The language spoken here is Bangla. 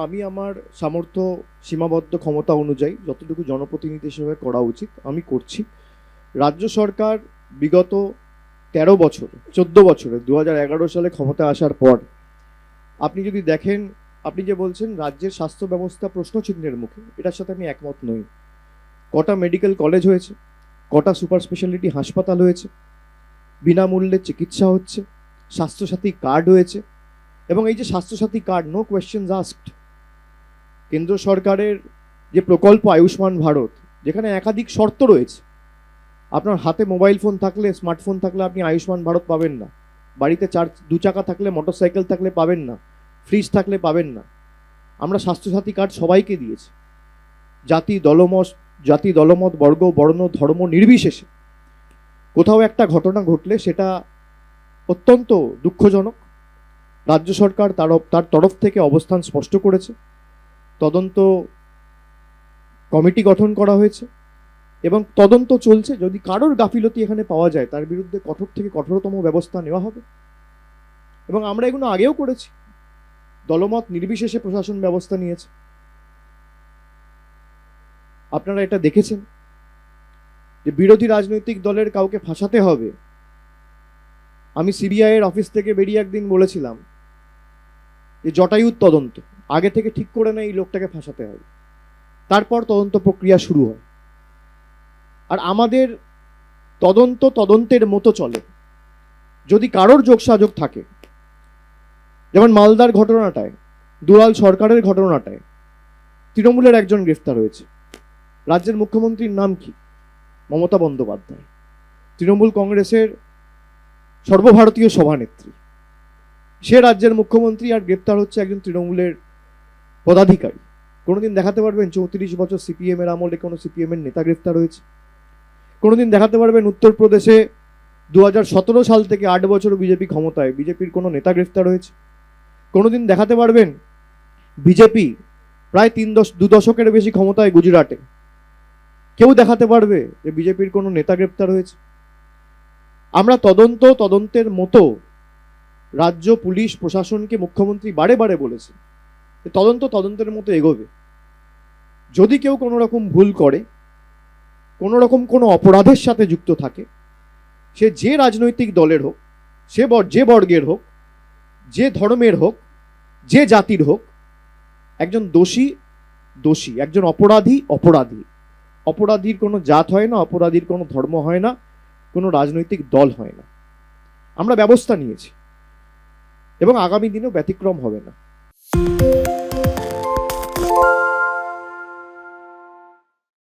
আমি আমার সামর্থ্য সীমাবদ্ধ ক্ষমতা অনুযায়ী যতটুকু জনপ্রতিনিধি হিসেবে করা উচিত আমি করছি। রাজ্য সরকার বিগত ১৩ বছরে ১৪ বছরে ২০১১ সালে ক্ষমতায় আসার পর আপনি যদি দেখেন, আপনি যে বলছেন রাজ্যের স্বাস্থ্য ব্যবস্থা প্রশ্নচিহ্নের মুখে, এটার সাথে আমি একমত নই। কটা মেডিকেল কলেজ হয়েছে, কটা সুপার স্পেশালিটি হাসপাতাল হয়েছে, বিনামূল্যে চিকিৎসা হচ্ছে, স্বাস্থ্যসাথী কার্ড হয়েছে, এবং এই যে Swasthyasathi card, no questions asked, কেন্দ্র সরকারের যে প্রকল্প আয়ুষ্মান ভারত, যেখানে একাধিক শর্ত রয়েছে। আপনার হাতে মোবাইল ফোন থাকলে, স্মার্টফোন থাকলে আপনি আয়ুষ্মান ভারত পাবেন না, বাড়িতে দু চাকা থাকলে, মোটরসাইকেল থাকলে পাবেন না, ফ্রিজ থাকলে পাবেন না। আমরা স্বাস্থ্যসাথী কার্ড সবাইকে দিয়েছি, জাতি দলমত বর্গ বর্ণ ধর্ম নির্বিশেষে। কোথাও একটা ঘটনা ঘটলে সেটা অত্যন্ত দুঃখজনক। রাজ্য সরকার তার তরফ থেকে অবস্থান স্পষ্ট করেছে, তদন্ত কমিটি গঠন করা হয়েছে এবং তদন্ত চলছে। যদি কারোর গাফিলতি এখানে পাওয়া যায় তার বিরুদ্ধে কঠোর থেকে কঠোরতম ব্যবস্থা নেওয়া হবে। এবং আমরা এগুলো আগেও করেছি, দলমত নির্বিশেষে প্রশাসন ব্যবস্থা নিয়েছে। আপনারা এটা দেখেছেন যে বিরোধী রাজনৈতিক দলের কাউকে ফাঁসাতে হবে। আমি সিবিআই এর অফিস থেকে বেরিয়ে একদিন বলেছিলাম যে জটায়ুর তদন্ত আগে থেকে ঠিক করে না, এই লোকটাকে ফাঁসাতে হবে, তারপর তদন্ত প্রক্রিয়া শুরু হয়। আর আমাদের তদন্তের মতো চলে। যদি কারোর যোগসাযোগ থাকে, যেমন মালদার ঘটনাটায়, দুয়াল সরকারের ঘটনাটায় তৃণমূলের একজন গ্রেফতার হয়েছে। রাজ্যের মুখ্যমন্ত্রীর নাম কি? মমতা বন্দ্যোপাধ্যায়, তৃণমূল কংগ্রেসের সর্বভারতীয় সভানেত্রী। সে রাজ্যের মুখ্যমন্ত্রী, আর গ্রেপ্তার হচ্ছে একজন তৃণমূলের পদাধিকারী। কোনোদিন দেখাতে পারবেন ৩৪ বছর সিপিএম এর আমলে কোনো সিপিএম এর নেতা গ্রেফতার হয়েছে? কোনোদিন দেখাতে পারবেন উত্তরপ্রদেশে ২০১৭ সাল থেকে ৮ বছর বিজেপি ক্ষমতায়, বিজেপির কোনো নেতা গ্রেফতার হয়েছে? কোনোদিন দেখাতে পারবেন বিজেপি প্রায় ২ দশকের বেশি ক্ষমতায় গুজরাটে, কেউ দেখাতে পারবে যে বিজেপির কোনো নেতা গ্রেফতার হয়েছে? আমরা তদন্তের মতো রাজ্য পুলিশ প্রশাসনকে মুখ্যমন্ত্রী বারে বারে বলেছে তদন্তের মতো এগোবে। যদি কেউ কোনো রকম ভুল করে, কোনো রকম কোনো অপরাধের সাথে যুক্ত থাকে, সে যে রাজনৈতিক দলের হোক, যে বর্গের হোক, যে ধর্মের হোক, যে জাতির হোক, একজন দোষী, একজন অপরাধী। অপরাধীর কোনো জাত হয় না, অপরাধীর কোনো ধর্ম হয় না, কোনো রাজনৈতিক দল হয় না। আমরা ব্যবস্থা নিয়েছি এবং আগামী দিনেও ব্যতিক্রম হবে না।